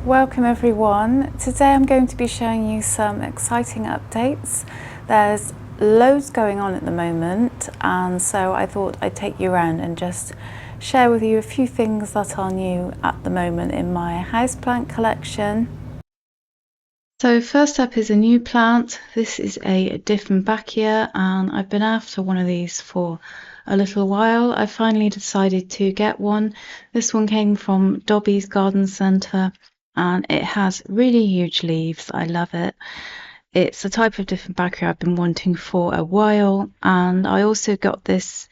Welcome everyone. Today I'm going to be showing you some exciting updates. There's loads going on at the moment, and so I thought I'd take you around and just share with you a few things that are new at the moment in my houseplant collection. So first up is a new plant. This is a Diffia, and I've been after one of these for a little while. I finally decided to get one. This one came from Dobby's Garden Centre, and it has really huge leaves. I love it. It's a type of Diffia I've been wanting for a while, and I also got this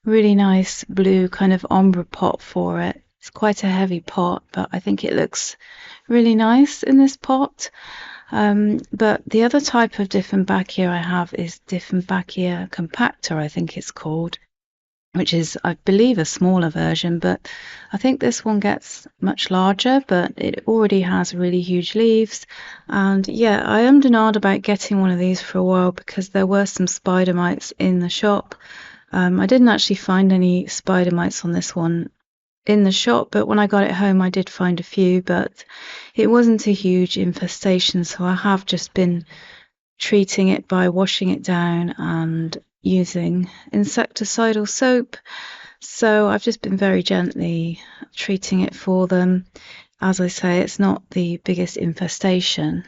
really nice blue kind of ombre pot for it. It's quite a heavy pot, but I think it looks really nice in this pot. But the other type of Diffia I have is Diffia compacta, I think it's called, which is, I believe, a smaller version, but I think this one gets much larger, but it already has really huge leaves. And yeah, I ummed and ahed about getting one of these for a while because there were some spider mites in the shop. I didn't actually find any spider mites on this one in the shop, but when I got it home I did find a few, but it wasn't a huge infestation, so I have just been treating it by washing it down and using insecticidal soap. So I've just been very gently treating it for them. As I say, it's not the biggest infestation.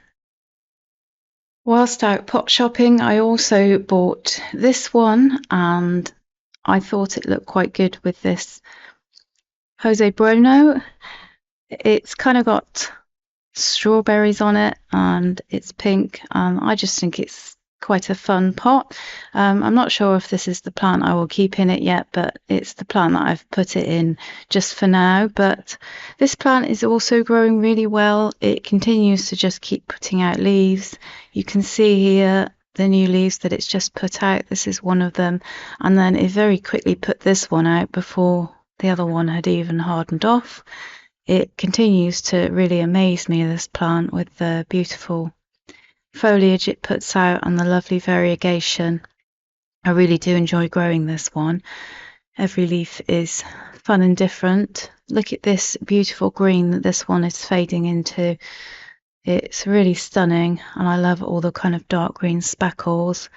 Whilst out pot shopping, I also bought this one, and I thought it looked quite good with this Jose Bruno. It's kind of got strawberries on it and it's pink. I just think it's quite a fun pot. I'm not sure if this is the plant I will keep in it yet, but it's the plant that I've put it in just for now. But this plant is also growing really well. It continues to just keep putting out leaves. You can see here the new leaves that it's just put out. This is one of them, and then it very quickly put this one out before the other one had even hardened off. It continues to really amaze me, this plant, with the beautiful foliage it puts out and the lovely variegation. I really do enjoy growing this one. Every leaf is fun and different. Look at this beautiful green that this one is fading into. It's really stunning, and I love all the kind of dark green speckles.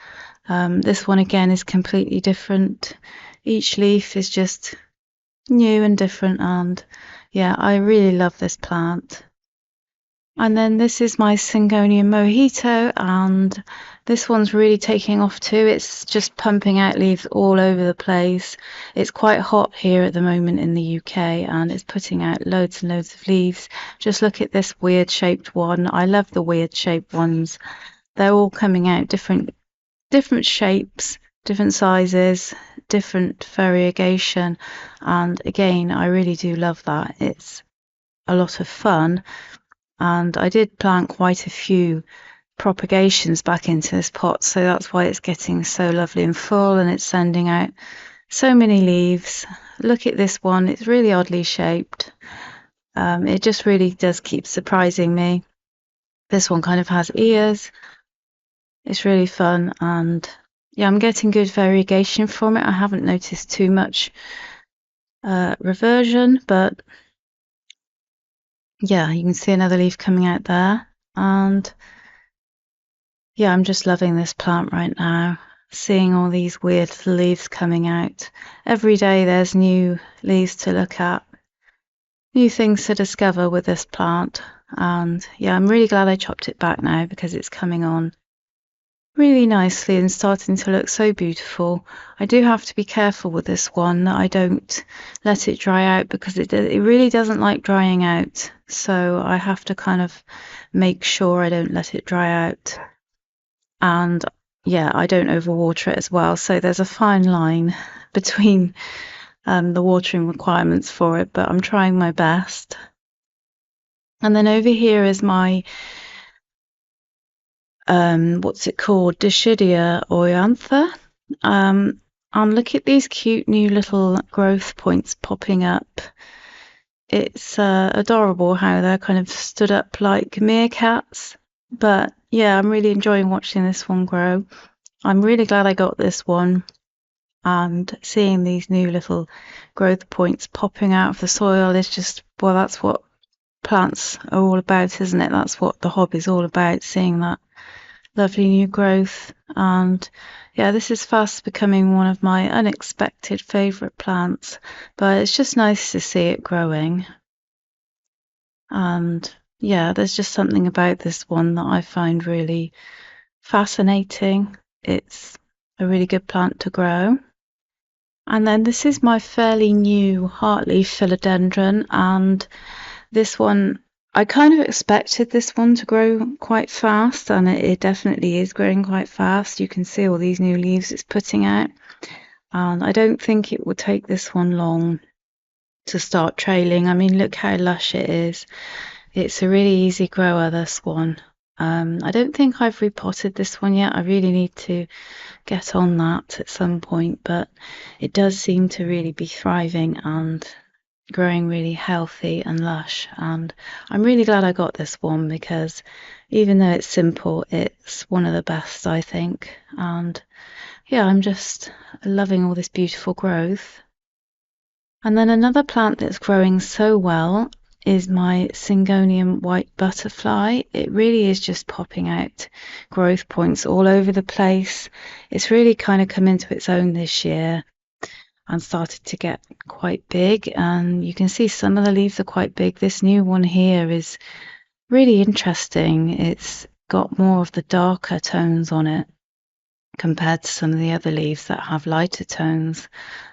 This one again is completely different. Each leaf is just new and different, and yeah, I really love this plant. And then this is my Singonia Mojito, and this one's really taking off too. It's just pumping out leaves all over the place. It's quite hot here at the moment in the UK, and it's putting out loads and loads of leaves. Just look at this weird shaped one. I love the weird shaped ones. They're all coming out different shapes, different sizes, different variegation, and again, I really do love that. It's a lot of fun, and I did plant quite a few propagations back into this pot, so that's why it's getting so lovely and full, and it's sending out so many leaves. Look at this one, it's really oddly shaped. It just really does keep surprising me. This one kind of has ears. It's really fun, and yeah, I'm getting good variegation from it. I haven't noticed too much reversion, but yeah, you can see another leaf coming out there. And yeah, I'm just loving this plant right now, seeing all these weird little leaves coming out. Every day there's new leaves to look at, new things to discover with this plant. And yeah, I'm really glad I chopped it back now because it's coming on really nicely and starting to look so beautiful. I do have to be careful with this one that I don't let it dry out, because it really doesn't like drying out, so I have to kind of make sure I don't let it dry out, and yeah, I don't overwater it as well, so there's a fine line between the watering requirements for it, but I'm trying my best. And then over here is my what's it called, Dishidia Orantha. And look at these cute new little growth points popping up. It's adorable how they're kind of stood up like meerkats. But yeah, I'm really enjoying watching this one grow. I'm really glad I got this one, and seeing these new little growth points popping out of the soil is just, well, that's what plants are all about, isn't it? That's what the hobby's all about, seeing that lovely new growth. And yeah, this is fast becoming one of my unexpected favourite plants, but it's just nice to see it growing. And yeah, there's just something about this one that I find really fascinating. It's a really good plant to grow. And then this is my fairly new heartleaf philodendron, and this one, I kind of expected this one to grow quite fast, and it definitely is growing quite fast. You can see all these new leaves it's putting out, and I don't think it will take this one long to start trailing. I mean, look how lush it is. It's a really easy grower, this one. I don't think I've repotted this one yet. I really need to get on that at some point, but it does seem to really be thriving and growing really healthy and lush. And I'm really glad I got this one, because even though it's simple, it's one of the best, I think. And yeah, I'm just loving all this beautiful growth. And then another plant that's growing so well is my Syngonium white butterfly. It really is just popping out growth points all over the place. It's really kind of come into its own this year and started to get quite big, and you can see some of the leaves are quite big. This new one here is really interesting. It's got more of the darker tones on it compared to some of the other leaves that have lighter tones,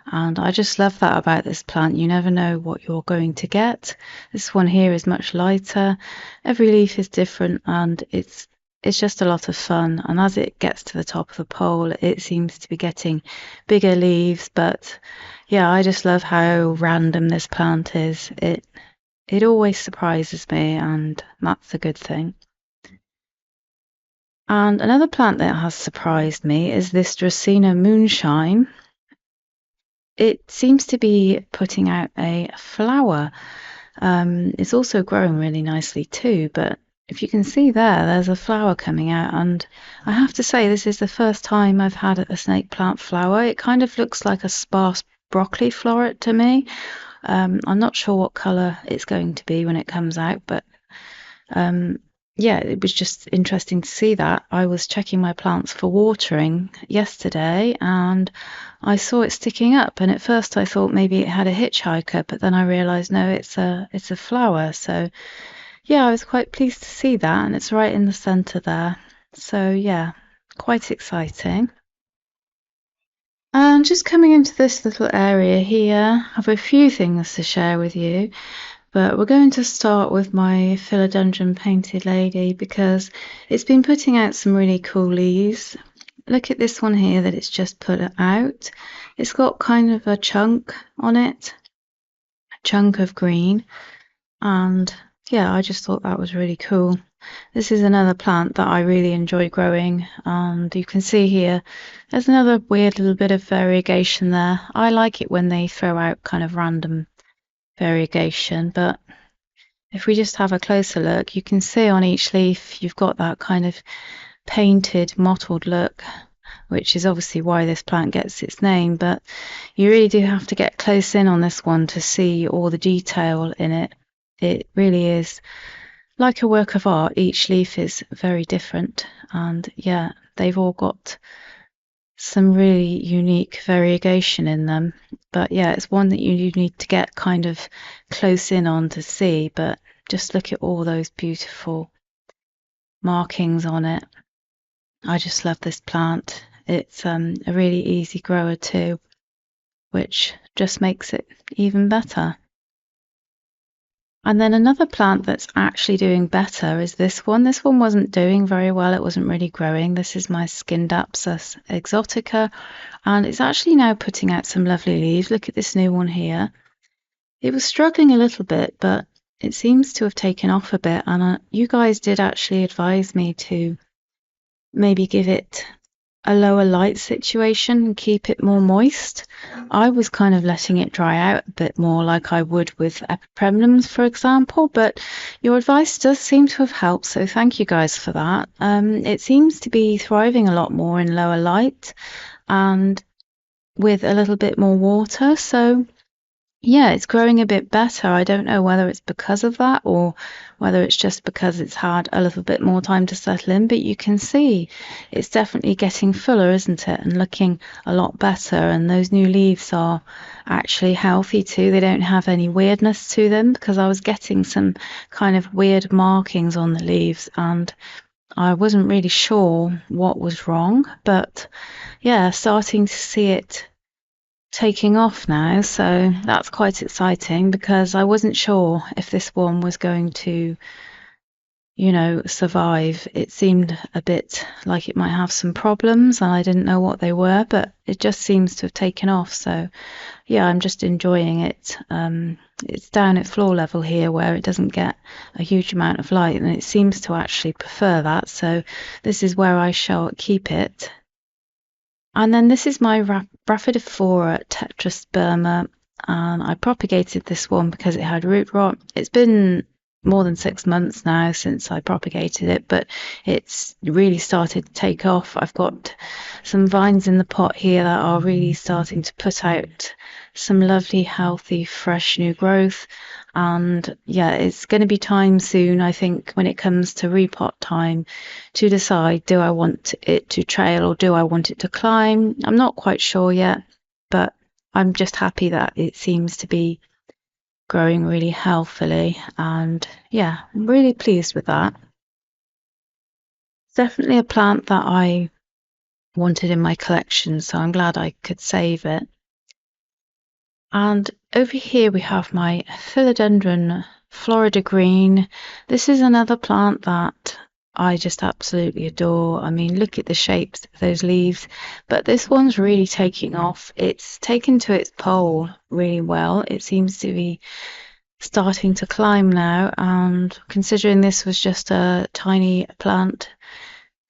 and I just love that about this plant. You never know what you're going to get. This one here is much lighter. Every leaf is different, and it's just a lot of fun. And as it gets to the top of the pole, it seems to be getting bigger leaves. But yeah, I just love how random this plant is. It always surprises me, and that's a good thing. And another plant that has surprised me is this Dina Moonshine. It seems to be putting out a flower. It's also growing really nicely too, but if you can see there's a flower coming out, and I have to say this is the first time I've had a snake plant flower. It kind of looks like a sparse broccoli floret to me. I'm not sure what colour it's going to be when it comes out, but yeah, it was just interesting to see that. I was checking my plants for watering yesterday, and I saw it sticking up, and at first I thought maybe it had a hitchhiker, but then I realised no, it's a flower. So yeah, I was quite pleased to see that, and it's right in the centre there. So yeah, quite exciting. And just coming into this little area here, I have a few things to share with you. But we're going to start with my philodendron painted lady, because it's been putting out some really cool leaves. Look at this one here that it's just put out. It's got kind of a chunk on it, a chunk of green. And yeah, I just thought that was really cool. This is another plant that I really enjoy growing, and you can see here there's another weird little bit of variegation there. I like it when they throw out kind of random variegation, but if we just have a closer look, you can see on each leaf you've got that kind of painted, mottled look, which is obviously why this plant gets its name. But you really do have to get close in on this one to see all the detail in it. It really is like a work of art. Each leaf is very different, and yeah, they've all got some really unique variegation in them. But yeah, it's one that you need to get kind of close in on to see. But just look at all those beautiful markings on it. I just love this plant. It's a really easy grower too, which just makes it even better. And then another plant that's actually doing better is this one. This one wasn't doing very well. It wasn't really growing. This is my Skindapsis Exotica, and it's actually now putting out some lovely leaves. Look at this new one here. It was struggling a little bit, but it seems to have taken off a bit. And you guys did actually advise me to maybe give it a lower light situation and keep it more moist. I was kind of letting it dry out a bit more, like I would with epipremnums, for example, but your advice does seem to have helped, so thank you guys for that. It seems to be thriving a lot more in lower light and with a little bit more water, so yeah, it's growing a bit better. I don't know whether it's because of that or whether it's just because it's had a little bit more time to settle in, but you can see it's definitely getting fuller, isn't it? And looking a lot better. And those new leaves are actually healthy too. They don't have any weirdness to them because I was getting some kind of weird markings on the leaves and I wasn't really sure what was wrong, but yeah, starting to see it taking off now, so that's quite exciting because I wasn't sure if this one was going to, survive. It seemed a bit like it might have some problems and I didn't know what they were, but it just seems to have taken off. So yeah, I'm just enjoying it. It's down at floor level here where it doesn't get a huge amount of light and it seems to actually prefer that. So this is where I shall keep it. And then this is my Raffidaphora Tetris Burma, and I propagated this one because it had root rot. It's been more than 6 months now since I propagated it, but it's really started to take off. I've got some vines in the pot here that are really starting to put out some lovely, healthy, fresh new growth. And yeah, it's going to be time soon, I think, when it comes to repot time to decide, do I want it to trail or do I want it to climb? I'm not quite sure yet, but I'm just happy that it seems to be growing really healthily. And yeah, I'm really pleased with that. It's definitely a plant that I wanted in my collection, so I'm glad I could save it. And over here we have my Philodendron Florida Green. This is another plant that I just absolutely adore. I mean, look at the shapes of those leaves. But this one's really taking off. It's taken to its pole really well. It seems to be starting to climb now. And considering this was just a tiny plant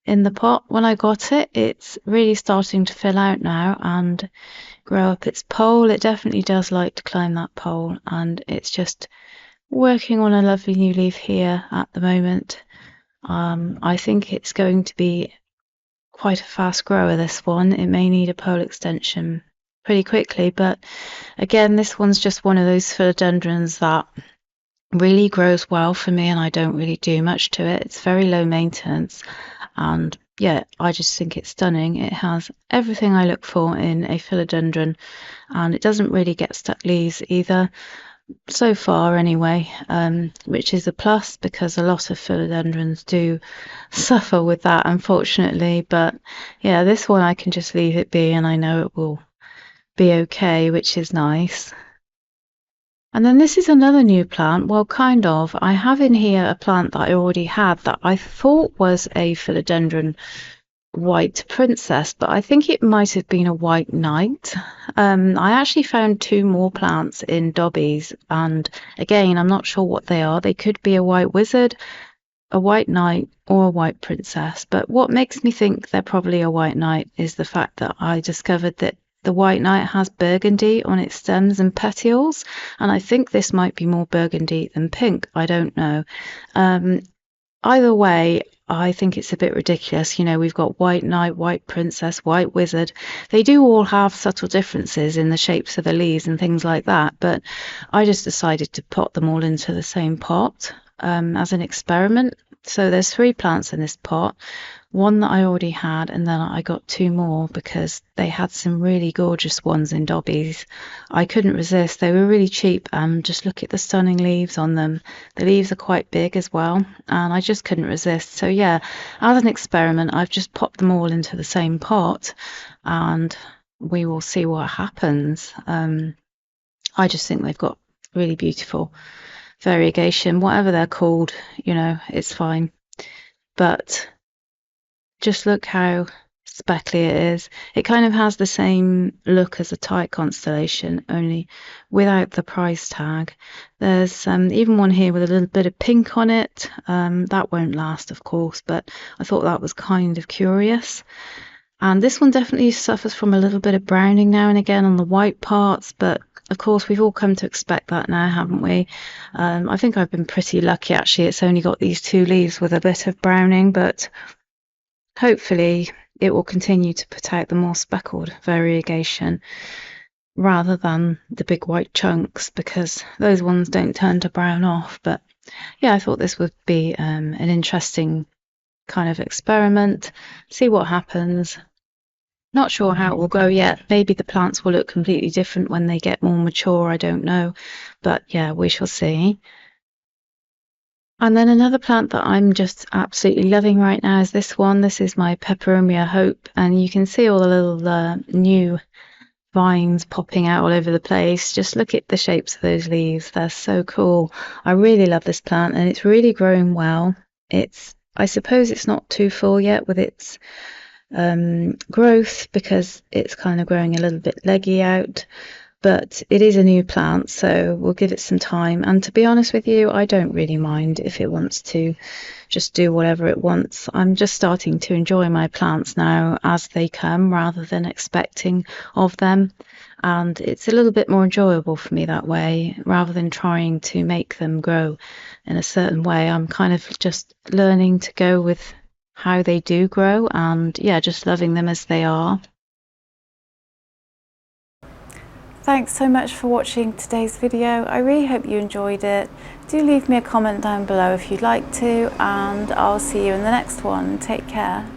in the pot when I got it, it's really starting to fill out now and grow up its pole. It definitely does like to climb that pole, and it's just working on a lovely new leaf here at the moment. I think it's going to be quite a fast grower, this one. It may need a pole extension pretty quickly, but again, this one's just one of those philodendrons that really grows well for me and I don't really do much to it. It's very low maintenance and yeah, I just think it's stunning. It has everything I look for in a philodendron and it doesn't really get stuck leaves either, so far anyway, which is a plus because a lot of philodendrons do suffer with that, unfortunately. But yeah, this one I can just leave it be and I know it will be okay, which is nice. And then this is another new plant. Well, kind of. I have in here a plant that I already had that I thought was a philodendron white princess, but I think it might have been a white knight. I actually found two more plants in Dobbies, and again, I'm not sure what they are. They could be a white wizard, a white knight, or a white princess. But what makes me think they're probably a white knight is the fact that I discovered that the white knight has burgundy on its stems and petioles, and I think this might be more burgundy than pink. I don't know. Either way, I think it's a bit ridiculous. We've got white knight, white princess, white wizard. They do all have subtle differences in the shapes of the leaves and things like that, but I just decided to pot them all into the same pot as an experiment. So there's 3 plants in this pot, one that I already had, and then I got 2 more because they had some really gorgeous ones in Dobbies. I couldn't resist. They were really cheap. Just look at the stunning leaves on them. The leaves are quite big as well, and I just couldn't resist. So yeah, as an experiment, I've just popped them all into the same pot, and we will see what happens. I just think they've got really beautiful variegation, whatever they're called, it's fine. But just look how speckly it is. It kind of has the same look as a Tyche constellation, only without the price tag. There's even one here with a little bit of pink on it. That won't last, of course, but I thought that was kind of curious. And this one definitely suffers from a little bit of browning now and again on the white parts, but of course we've all come to expect that now, haven't we? I think I've been pretty lucky actually. It's only got these 2 leaves with a bit of browning, but hopefully it will continue to put out the more speckled variegation. rather than the big white chunks, because those ones don't turn to brown off. But yeah, I thought this would be an interesting kind of experiment, see what happens. Not sure how it will go yet. Maybe the plants will look completely different when they get more mature, I don't know. But yeah, we shall see. And then another plant that I'm just absolutely loving right now is this one. This is my Pepperomia Hope, and you can see all the little new vines popping out all over the place. Just look at the shapes of those leaves. They're so cool. I really love this plant, and it's really growing well. I suppose it's not too full yet with its growth, because it's kind of growing a little bit leggy out, but it is a new plant, so we'll give it some time. And to be honest with you, I don't really mind if it wants to just do whatever it wants. I'm just starting to enjoy my plants now as they come, rather than expecting of them, and it's a little bit more enjoyable for me that way, rather than trying to make them grow in a certain way. I'm kind of just learning to go with how they do grow, and yeah, just loving them as they are. Thanks so much for watching today's video. I really hope you enjoyed it. Do leave me a comment down below if you'd like to, and I'll see you in the next one. Take care.